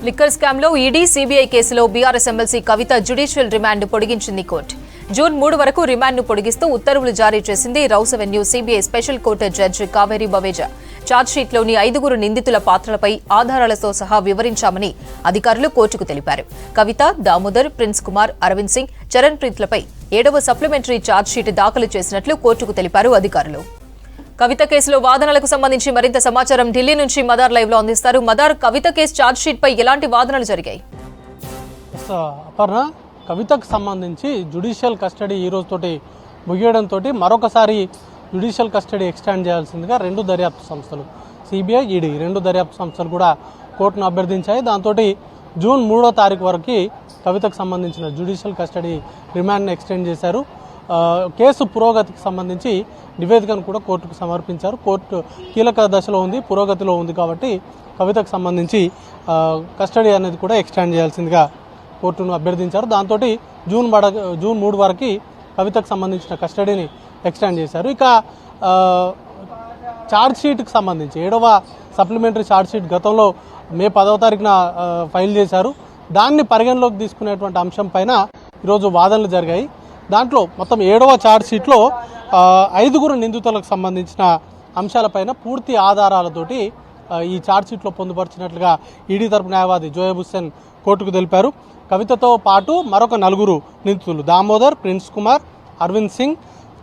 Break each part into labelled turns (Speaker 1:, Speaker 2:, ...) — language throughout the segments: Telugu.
Speaker 1: లిక్కర్ స్కామ్ లో ఈడీ సీబీఐ కేసులో BRS MLC Kavitha judicial remand పొడిగించింది కోర్టు. జూన్ 3 వరకు రిమాండ్ను పొడిగిస్తూ ఉత్తర్వులు జారీ చేసింది Rouse Avenue CBI special court judge Kaveri Baweja. ఛార్జ్షీట్లోని 5 నిందితుల పాత్రలపై ఆధారాలతో సహా వివరించామని అధికారులు కోర్టుకు తెలిపారు. కవిత, దామోదర్, ప్రిన్స్ కుమార్, అరవింద్ సింగ్, చరణ్ ప్రీత్లపై 7వ సప్లిమెంటరీ ఛార్జ్షీట్ దాఖలు చేసినట్లు కోర్టుకు తెలిపారు అధికారులు. కవిత కేసులో వాదనలకు సంబంధించి మరింత సమాచారం ఢిల్లీ నుంచి మదార్ లైవ్ లో అందిస్తారు. మదార్, కవిత కేసు ఛార్జ్ షీట్ పై ఎలాంటి వాదనలు జరిగాయి?
Speaker 2: అపర్ణ, కవితకు సంబంధించి జ్యుడిషియల్ కస్టడీ ఈ రోజుతోటి ముగియడంతో మరొకసారి జ్యుడిషియల్ కస్టడీ ఎక్స్టెండ్ చేయాల్సిందిగా 2 దర్యాప్తు సంస్థలు సిబిఐ, ఈడీ 2 దర్యాప్తు సంస్థలు కూడా కోర్టును అభ్యర్థించాయి. దాంతో జూన్ 3వ తారీఖు వరకు కవితకు సంబంధించిన జ్యుడిషియల్ కస్టడీ రిమాండ్ను ఎక్స్టెండ్ చేశారు. కేసు పురోగతికి సంబంధించి నివేదికను కూడా కోర్టుకు సమర్పించారు. కోర్టు కీలక దశలో ఉంది, పురోగతిలో ఉంది కాబట్టి కవితకు సంబంధించి కస్టడీ అనేది కూడా ఎక్స్టెండ్ చేయాల్సిందిగా కోర్టును అభ్యర్థించారు. దాంతో జూన్ 3 వరకు కవితకు సంబంధించిన కస్టడీని ఎక్స్టెండ్ చేశారు. ఇక ఛార్జ్ షీట్కి సంబంధించి 7వ సప్లిమెంటరీ ఛార్జ్ షీట్ గతంలో మే 10వ తారీఖున ఫైల్ చేశారు. దాన్ని పరిగణలోకి తీసుకునేటువంటి అంశం పైన ఈరోజు వాదనలు జరిగాయి. దాంట్లో మొత్తం 7వ ఛార్జ్ షీట్లో 5 నిందితులకు సంబంధించిన అంశాలపైన పూర్తి ఆధారాలతోటి ఈ ఛార్జ్ షీట్లో పొందుపరిచినట్లుగా ఈడీ తరపు న్యాయవాది జోయబ్ హుస్సేన్ కోర్టుకు తెలిపారు. కవితతో పాటు మరొక 4 నిందితులు దామోదర్, ప్రిన్స్ కుమార్, అరవింద్ సింగ్,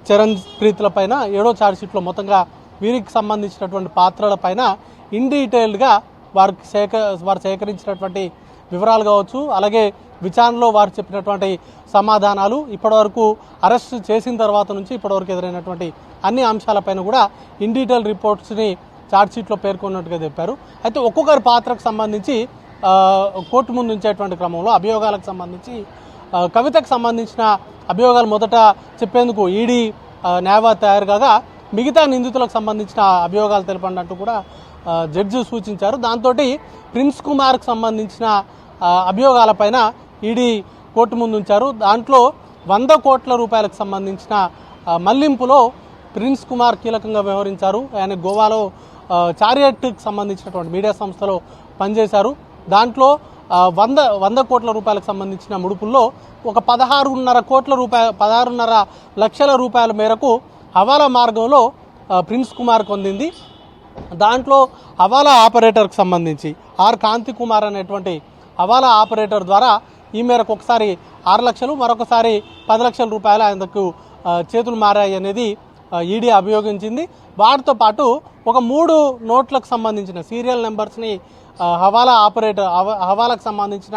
Speaker 2: చరణ్ ప్రీత్లపైన 7వ ఛార్జ్ షీట్లో మొత్తంగా వీరికి సంబంధించినటువంటి పాత్రలపైన ఇన్ డీటెయిల్డ్గా వారు సేకరించినటువంటి వివరాలు కావచ్చు, అలాగే విచారణలో వారు చెప్పినటువంటి సమాధానాలు, ఇప్పటివరకు అరెస్ట్ చేసిన తర్వాత నుంచి ఇప్పటివరకు ఎదురైనటువంటి అన్ని అంశాలపైన కూడా ఇన్ డీటెయిల్ రిపోర్ట్స్ని ఛార్జ్షీట్లో పేర్కొన్నట్టుగా చెప్పారు. అయితే ఒక్కొక్కరి పాత్రకు సంబంధించి కోర్టు ముందు ఉంచేటువంటి క్రమంలో అభియోగాలకు సంబంధించి కవితకు సంబంధించిన అభియోగాలు మొదట చెప్పేందుకు ఈడీ న్యాయవాది తయారు కాగా మిగతా నిందితులకు సంబంధించిన అభియోగాలు తెలపండి కూడా జడ్జి సూచించారు. దాంతో ప్రిన్స్ కుమార్కు సంబంధించిన అభియోగాలపైన ఈడీ కోర్టు ముందు ఉంచారు. దాంట్లో 100 కోట్ల రూపాయలకు సంబంధించిన మళ్లింపులో ప్రిన్స్ కుమార్ కీలకంగా వ్యవహరించారు. ఆయన గోవాలో చారియట్కి సంబంధించినటువంటి మీడియా సంస్థలో పనిచేశారు. దాంట్లో 100 కోట్ల రూపాయలకు సంబంధించిన ముడుపుల్లో ఒక 16.5 లక్షల రూపాయల మేరకు హవాలా మార్గంలో ప్రిన్స్ కుమార్ పొందింది. దాంట్లో హవాలా ఆపరేటర్కి సంబంధించి కాంతి కుమార్ అనేటువంటి హవాలా ఆపరేటర్ ద్వారా ఈ మేరకు ఒకసారి 6 లక్షలు, మరొకసారి 10 లక్షల రూపాయలు ఆయనకు చేతులు మారాయి అనేది ఈడీ అభియోగించింది. వాటితో పాటు ఒక 3 నోట్లకు సంబంధించిన సీరియల్ నెంబర్స్ని హవాలాకు సంబంధించిన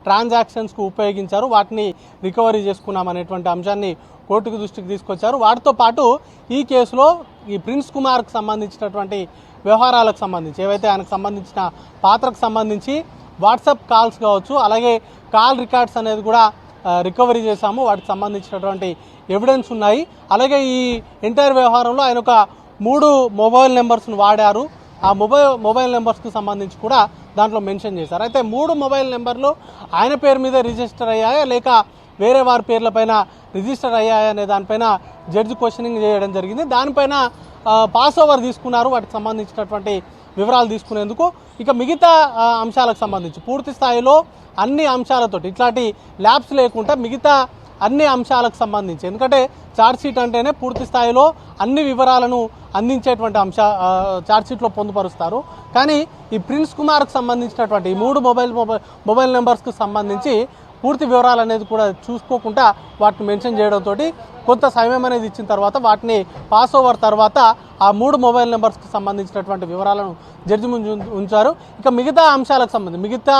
Speaker 2: ట్రాన్సాక్షన్స్కు ఉపయోగించారు. వాటిని రికవరీ చేసుకున్నామనేటువంటి అంశాన్ని కోర్టుకు దృష్టికి తీసుకొచ్చారు. వాటితో పాటు ఈ కేసులో ఈ ప్రిన్స్ కుమార్కి సంబంధించినటువంటి వ్యవహారాలకు సంబంధించి ఏవైతే ఆయనకు సంబంధించిన పాత్రకు సంబంధించి వాట్సాప్ కాల్స్ కావచ్చు, అలాగే కాల్ రికార్డ్స్ అనేది కూడా రికవరీ చేశాము. వాటికి సంబంధించినటువంటి ఎవిడెన్స్ ఉన్నాయి. అలాగే ఈ ఎంటైర్ వ్యవహారంలో ఆయన ఒక 3 మొబైల్ నెంబర్స్ను వాడారు. ఆ మొబైల్ నెంబర్స్కి సంబంధించి కూడా దాంట్లో మెన్షన్ చేశారు. అయితే 3 మొబైల్ నెంబర్లు ఆయన పేరు మీదే రిజిస్టర్ అయ్యాయా లేక వేరే వారి పేర్లపైన రిజిస్టర్ అయ్యాయా అనే దానిపైన జడ్జి క్వశ్చనింగ్ చేయడం జరిగింది. దానిపైన పాస్ ఓవర్ తీసుకున్నారు వాటికి సంబంధించినటువంటి వివరాలు తీసుకునేందుకు. ఇక మిగతా అంశాలకు సంబంధించి పూర్తి స్థాయిలో అన్ని అంశాలతో ఇట్లాంటి ల్యాబ్స్ లేకుండా మిగతా అన్ని అంశాలకు సంబంధించి, ఎందుకంటే ఛార్జ్షీట్ అంటేనే పూర్తి స్థాయిలో అన్ని వివరాలను అందించేటువంటి ఛార్జ్షీట్లో పొందుపరుస్తారు. కానీ ఈ ప్రిన్స్ కుమార్కు సంబంధించినటువంటి ఈ 3 మొబైల్ నెంబర్స్కి సంబంధించి పూర్తి వివరాలు అనేది కూడా చూసుకోకుండా వాటిని మెన్షన్ చేయడంతో కొంత సమయం అనేది ఇచ్చిన తర్వాత వాటిని పాస్ ఓవర్ తర్వాత ఆ 3 మొబైల్ నెంబర్స్కి సంబంధించినటువంటి వివరాలను జడ్జి ముందు ఉంచారు. ఇక మిగతా అంశాలకు సంబంధించి మిగతా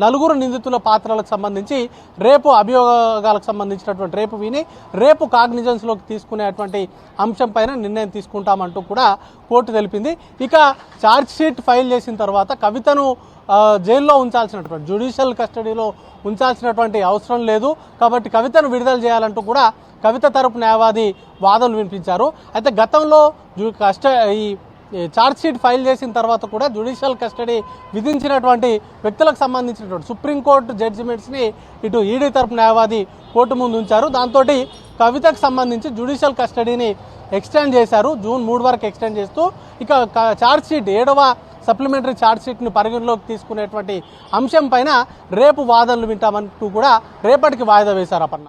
Speaker 2: 4 నిందితుల పాత్రలకు సంబంధించి రేపు అభియోగాలకు సంబంధించినటువంటి రేపు విని రేపు కాగ్నిజెన్స్లోకి తీసుకునేటువంటి అంశం పైన నిర్ణయం తీసుకుంటామంటూ కూడా కోర్టు తెలిపింది. ఇక ఛార్జ్ షీట్ ఫైల్ చేసిన తర్వాత కవితను జైల్లో ఉంచాల్సినటువంటి జ్యుడిషియల్ కస్టడీలో ఉంచాల్సినటువంటి అవసరం లేదు కాబట్టి కవితను విడుదల చేయాలంటూ కూడా కవిత తరపు న్యాయవాది వాదనలు వినిపించారు. అయితే గతంలో ఈ ఛార్జ్ షీట్ ఫైల్ చేసిన తర్వాత కూడా జ్యుడిషియల్ కస్టడీ విధించినటువంటి వ్యక్తులకు సంబంధించినటువంటి సుప్రీంకోర్టు జడ్జిమెంట్స్ని ఇటు ఈడీ తరపు న్యాయవాది కోర్టు ముందు ఉంచారు. దాంతో కవితకు సంబంధించి జ్యుడిషియల్ కస్టడీని ఎక్స్టెండ్ చేశారు. జూన్ 3 వరకు ఎక్స్టెండ్ చేస్తూ ఇక ఛార్జ్ షీట్ 7వ సప్లిమెంటరీ ఛార్జ్ షీట్ను పరిగణలోకి తీసుకునేటువంటి అంశం పైన రేపు వాదనలు వింటామంటూ కూడా రేపటికి వాయిదా వేశారు అపర్ణ.